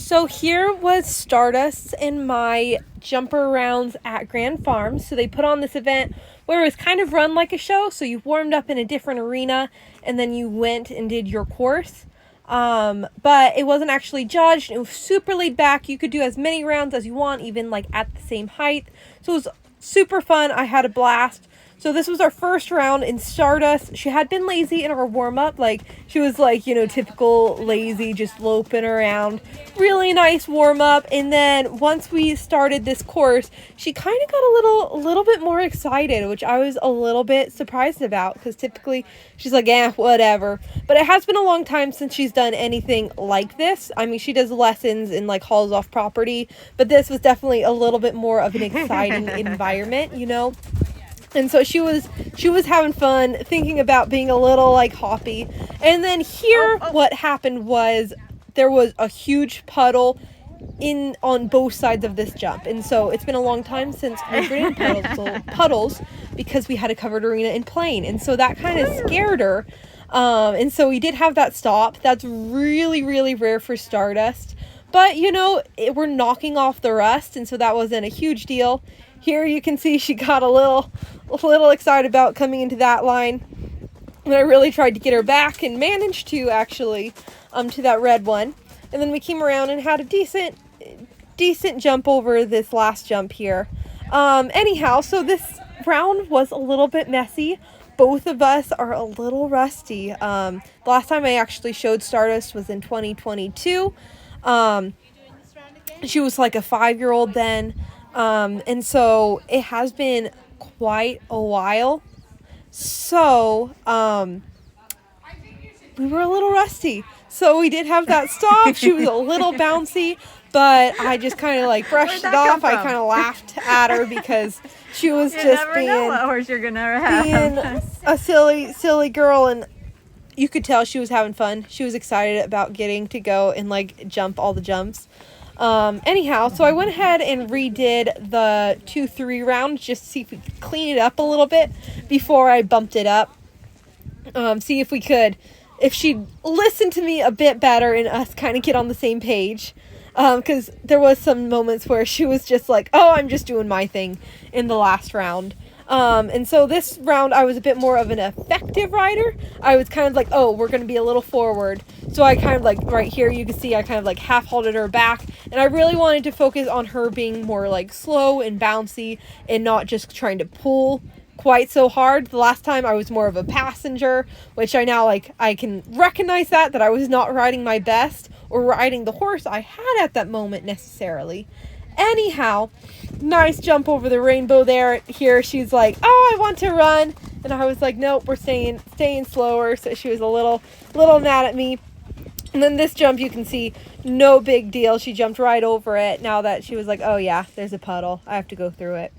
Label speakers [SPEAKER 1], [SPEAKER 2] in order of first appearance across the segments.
[SPEAKER 1] So here was Stardust and my jumper rounds at Grand Farms. So they put on this event where it was kind of run like a show. So you warmed up in a different arena and then you went and did your course. But it wasn't actually judged. It was super laid back. You could do as many rounds as you want, even like at the same height. So it was super fun. I had a blast. So this was our first round in Stardust. She had been lazy in her warm-up. Like, she was like, you know, typical lazy, just loping around. Really nice warm-up. And then once we started this course, she kind of got a little bit more excited, which I was a little bit surprised about, because typically she's like, whatever. But it has been a long time since she's done anything like this. I mean, she does lessons in like halls off property, but this was definitely a little bit more of an exciting environment, you know? And so she was having fun, thinking about being a little like hoppy. And then here, what happened was there was a huge puddle on both sides of this jump. And so it's been a long time since we've been in puddles because we had a covered arena in plane. And so that kind of scared her. And so we did have that stop. That's really, really rare for Stardust. But, you know, we're knocking off the rust. And so that wasn't a huge deal. Here you can see she got a little excited about coming into that line. And I really tried to get her back and managed to actually to that red one. And then we came around and had a decent jump over this last jump here. Anyhow, so this round was a little bit messy. Both of us are a little rusty. The last time I actually showed Stardust was in 2022. She was like a 5-year-old then. And so it has been quite a while. So, we were a little rusty. So we did have that stop. She was a little bouncy, but I just kind of like brushed it off. I kind of laughed at her because she was just being a silly girl, and you could tell she was having fun. She was excited about getting to go and like jump all the jumps. Anyhow, so I went ahead and redid the 2-3 round just to see if we could clean it up a little bit before I bumped it up. See if she'd listen to me a bit better and us kind of get on the same page. Because there was some moments where she was just like, oh, I'm just doing my thing in the last round. And so this round I was a bit more of an effective rider. I was kind of like, oh, we're going to be a little forward. So I kind of like right here, you can see I kind of like half halted her back. And I really wanted to focus on her being more like slow and bouncy and not just trying to pull quite so hard. The last time I was more of a passenger, which I now I can recognize that I was not riding my best or riding the horse I had at that moment necessarily. Anyhow, nice jump over the rainbow there. Here she's like, oh, I want to run. And I was like, nope, we're staying slower. So she was a little mad at me. And then this jump, you can see, no big deal. She jumped right over it. Now that she was like, oh yeah, there's a puddle. I have to go through it.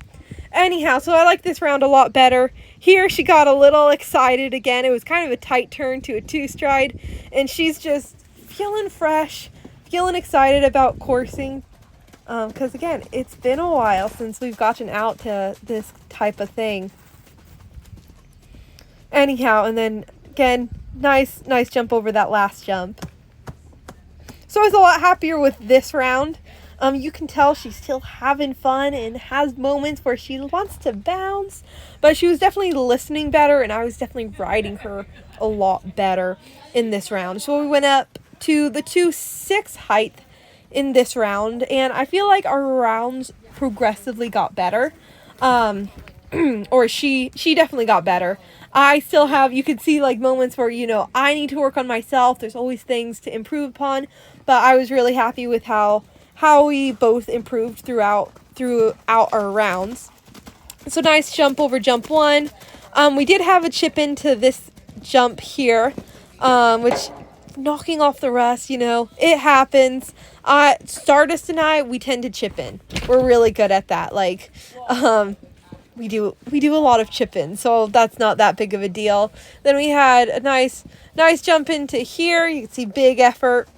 [SPEAKER 1] Anyhow, so I like this round a lot better. Here she got a little excited again. It was kind of a tight turn to a 2-stride. And she's just feeling fresh, feeling excited about coursing. Because again, it's been a while since we've gotten out to this type of thing. Anyhow, and then again, nice jump over that last jump. So I was a lot happier with this round. You can tell she's still having fun and has moments where she wants to bounce, but she was definitely listening better, and I was definitely riding her a lot better in this round. So we went up to the 2-6 height in this round, and I feel like our rounds progressively got better. Or she definitely got better. I still have, you could see like moments where, you know, I need to work on myself. There's always things to improve upon, but I was really happy with how we both improved throughout our rounds. So nice jump over jump 1. We did have a chip into this jump here, which knocking off the rust, you know, it happens. Stardust and we tend to chip in. We're really good at that. Like, we do a lot of chip in, so that's not that big of a deal. Then we had a nice jump into here. You can see big effort.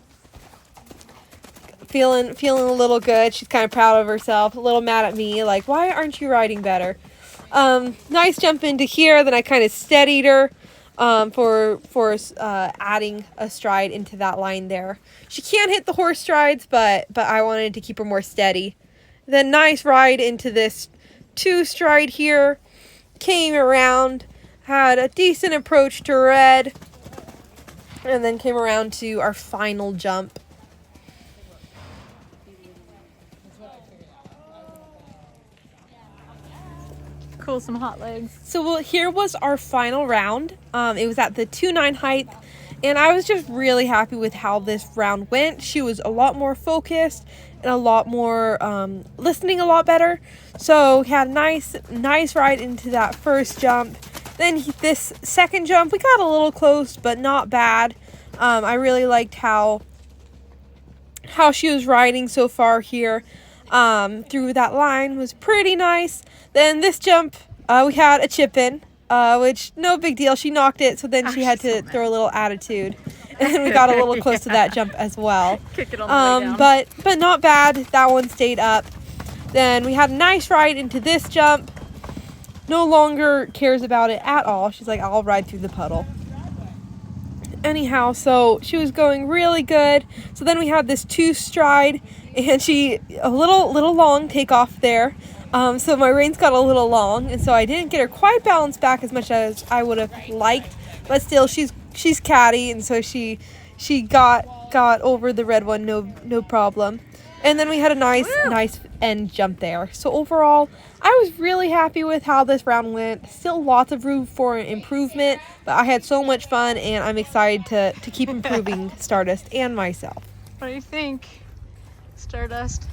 [SPEAKER 1] Feeling a little good. She's kind of proud of herself, a little mad at me, like, why aren't you riding better? Nice jump into here. Then I kind of steadied her. for adding a stride into that line there. She can hit the horse strides, but I wanted to keep her more steady. Then nice ride into this 2-stride here. Came around, had a decent approach to red, and then came around to our final jump.
[SPEAKER 2] Cool, some hot legs.
[SPEAKER 1] So here was our final round. It was at the 2.9 height, and I was just really happy with how this round went. She was a lot more focused and a lot more listening a lot better. So we had a nice ride into that first jump. Then this second jump, we got a little close, but not bad. I really liked how she was riding so far here. Through that line was pretty nice. Then this jump, we had a chip in, which no big deal. She knocked it, so then she had to throw a little attitude, and we got a little close to that jump as well.
[SPEAKER 2] Kick it on the way down.
[SPEAKER 1] But not bad. That one stayed up. Then we had a nice ride into this jump. No longer cares about it at all. She's like, I'll ride through the puddle. Anyhow, so she was going really good. So then we had this 2-stride, and a little long takeoff there. So my reins got a little long, and so I didn't get her quite balanced back as much as I would have liked. But still, she's catty, and so she got over the red one, no problem. And then we had a nice end jump there. So overall, I was really happy with how this round went. Still lots of room for improvement, but I had so much fun, and I'm excited to keep improving Stardust and myself.
[SPEAKER 2] What do you think, Stardust?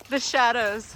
[SPEAKER 2] The shadows.